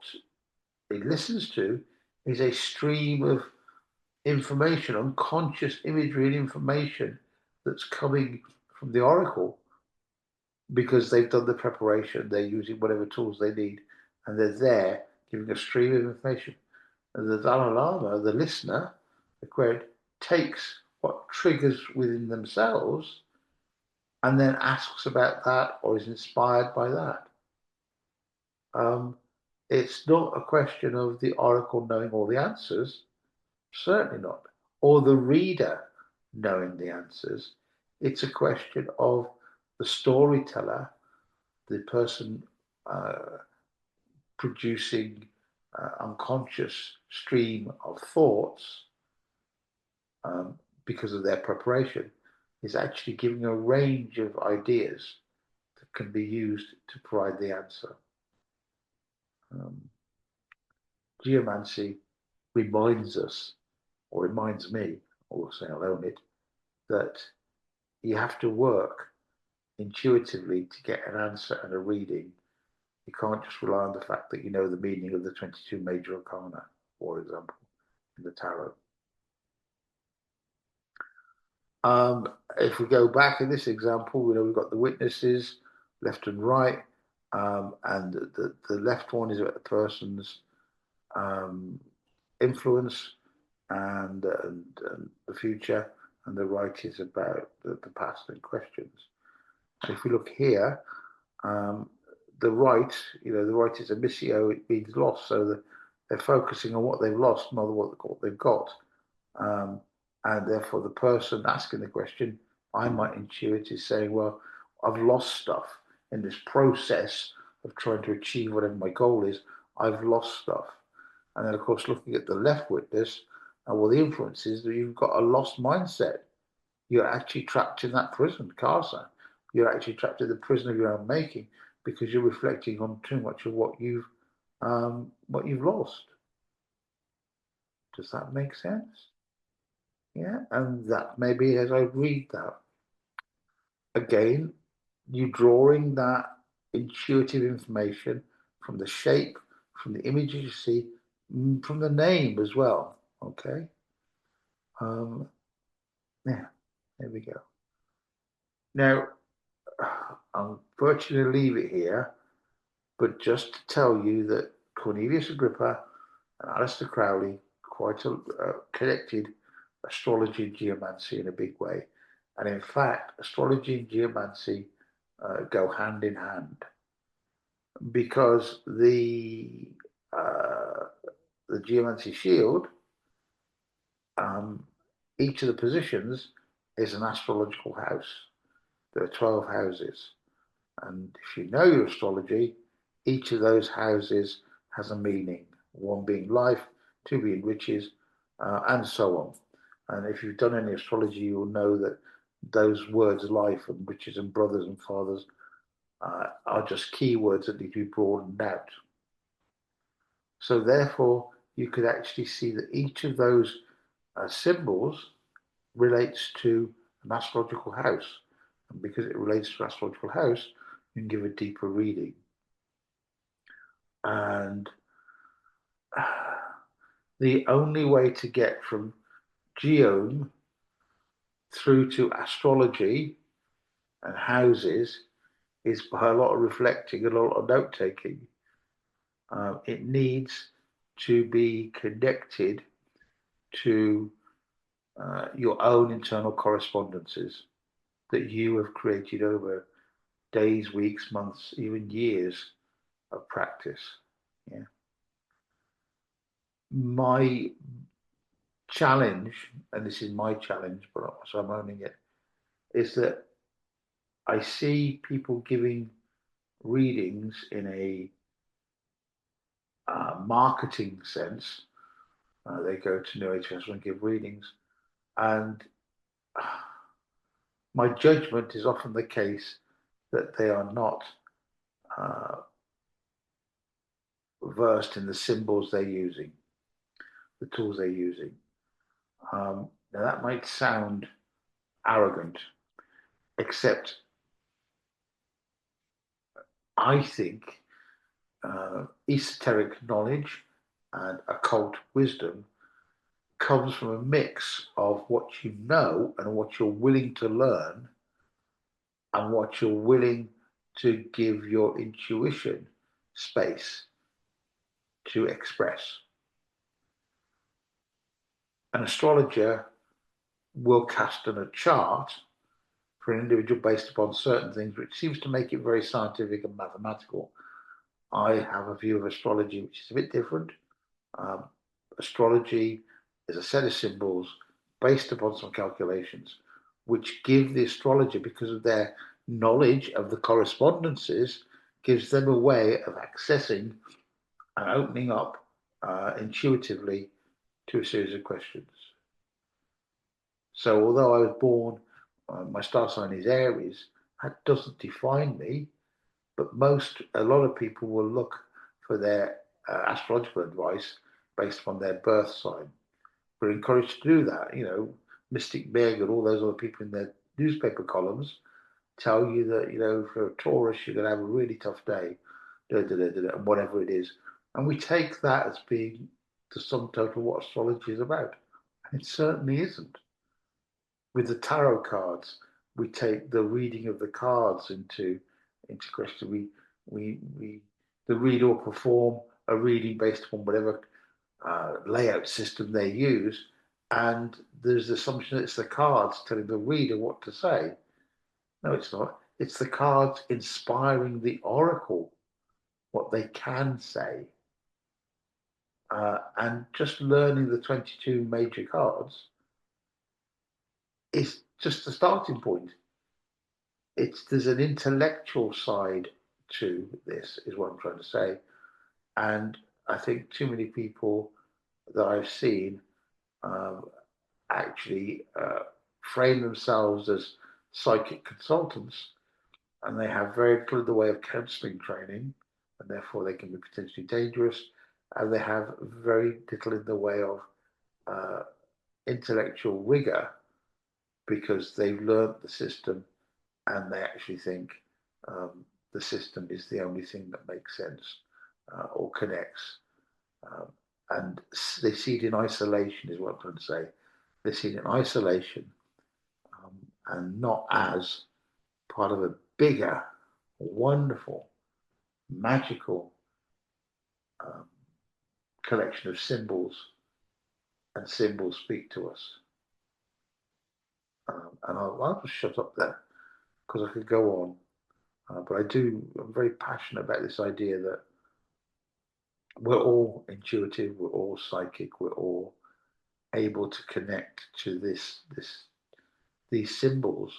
S1: he listens to is a stream of information, unconscious imagery and information that's coming from the oracle because they've done the preparation, they're using whatever tools they need, and they're there giving a stream of information. And the Dalai Lama, the listener, the quote, takes what triggers within themselves and then asks about that or is inspired by that. Um, it's not a question of the oracle knowing all the answers, certainly not, or the reader knowing the answers. It's a question of the storyteller, the person producing unconscious stream of thoughts because of their preparation, is actually giving a range of ideas that can be used to provide the answer. Geomancy reminds us, or reminds me, or say I'll own it, that you have to work intuitively to get an answer and a reading. You can't just rely on the fact that you know the meaning of the 22 major arcana, for example, in the tarot. If we go back in this example, we've got the witnesses, left and right, and the left one is about the person's influence and the future, and the right is about the past and questions. And if we look here, the right, the right is a missio, it means lost, so that they're focusing on what they've lost, not what they've got. And therefore, the person asking the question, I might intuit, is saying, well, I've lost stuff in this process of trying to achieve whatever my goal is. I've lost stuff. And then, of course, looking at the left witness, well, the influence is that you've got a lost mindset. You're actually trapped in that prison, Casa. You're actually trapped in the prison of your own making because you're reflecting on too much of what you've lost. Does that make sense? Yeah, and that maybe as I read that, again, you drawing that intuitive information from the shape, from the images you see, from the name as well. Okay. Yeah, there we go. Now, I'm virtually going to leave it here, but just to tell you that Cornelius Agrippa and Aleister Crowley quite connected astrology and geomancy in a big way. And in fact, astrology and geomancy go hand in hand because the geomancy shield, each of the positions is an astrological house. There are 12 houses. And if you know your astrology, each of those houses has a meaning. One being life, two being riches, and so on. And if you've done any astrology, you will know that those words, life and riches and brothers and fathers, are just keywords that need to be broadened out. So therefore, you could actually see that each of those symbols relates to an astrological house. And because it relates to an astrological house, you can give a deeper reading. And the only way to get from geome through to astrology and houses is by a lot of reflecting and a lot of note taking. It needs to be connected to your own internal correspondences that you have created over days, weeks, months, even years of practice. Yeah. My challenge, and this is my challenge, but so I'm owning it, is that I see people giving readings in a marketing sense. They go to New Age Festival and give readings, and my judgment is often the case that they are not uh, versed in the symbols they're using, the tools they're using. Now that might sound arrogant, except I think esoteric knowledge and occult wisdom comes from a mix of what you know and what you're willing to learn and what you're willing to give your intuition space to express. An astrologer will cast on a chart for an individual based upon certain things, which seems to make it very scientific and mathematical. I have a view of astrology which is a bit different. Um, Astrology is a set of symbols based upon some calculations, which give the astrologer, because of their knowledge of the correspondences, gives them a way of accessing and opening up intuitively to a series of questions. So, although I was born, my star sign is Aries, that doesn't define me. But a lot of people will look for their astrological advice based upon their birth sign. We're encouraged to do that. You know, Mystic Meg and all those other people in their newspaper columns tell you that, you know, for a Taurus, you're going to have a really tough day, and whatever it is. And we take that as being the sum total of what astrology is about. And it certainly isn't. With the tarot cards, we take the reading of the cards into question. We the read or perform a reading based upon whatever layout system they use, and there's the assumption that it's the cards telling the reader what to say. No, it's not. It's the cards inspiring the oracle what they can say, and just learning the 22 major cards is just the starting point. There's an intellectual side to this, is what I'm trying to say, and I think too many people that I've seen um, actually frame themselves as psychic consultants, and they have very little in the way of counselling training, and therefore they can be potentially dangerous, and they have very little in the way of uh, intellectual rigor because they've learned the system and they actually think the system is the only thing that makes sense or connects. Um, and they see it in isolation, is what I'm trying to say. They see it in isolation um, and not as part of a bigger, wonderful, magical um, collection of symbols, and symbols speak to us. And I'll just shut up there because I could go on. But I'm very passionate about this idea that we're all intuitive, we're all psychic, we're all able to connect to these symbols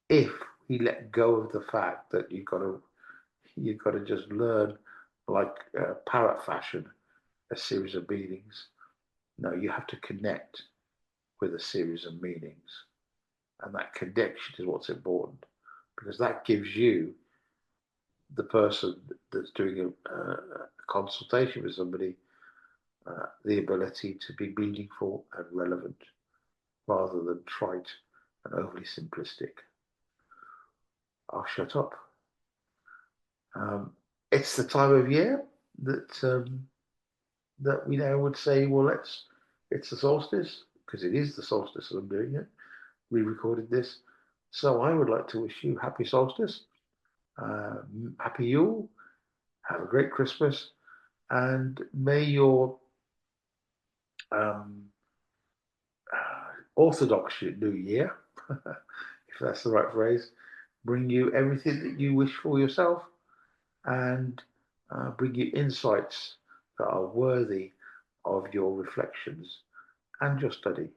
S1: if we let go of the fact that you've got to just learn like parrot fashion a series of meanings. No, you have to connect with a series of meanings, and that connection is what's important because that gives you, the person that's doing a consultation with somebody, the ability to be meaningful and relevant rather than trite and overly simplistic. I'll shut up. It's the time of year that we now would say, well, it's the solstice because it is the solstice as I'm doing it. We recorded this, so I would like to wish you happy solstice, happy Yule, have a great Christmas, and may your um, Orthodox New Year, if that's the right phrase, bring you everything that you wish for yourself and bring you insights that are worthy of your reflections and your study.